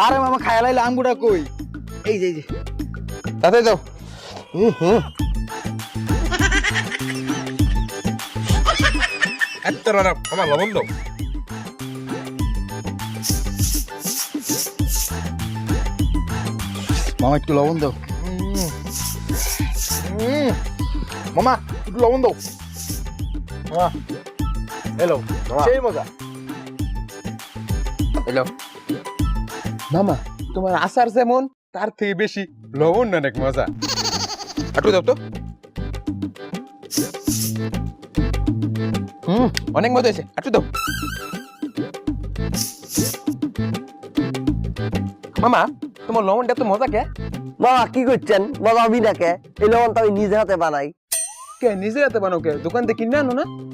আরে মামা খায়া লাইলে আঙ্গুটা কই? এই যে তাতে যাও। এত রানা আমার লবণ দাও। মামা একটু লবণ দাও। মামা একটু লবণ দাও। মামা হ্যালো, সেই মজা। হ্যালো মামা, তোমার আচার যেমন তার থেকে বেশি লবণ অনেক মজা। একটু দাও তো। অনেক মজা হয়েছে, একটু দাও। মামা তোমার লবণটা এত মজা কে? বাবা কি করছেন? বাবা আমি না কে, এই লবণ তো আমি নিজের হাতে বানাই। কে নিজে হাতে বানাও কে? দোকান থেকে কিনে আনো না?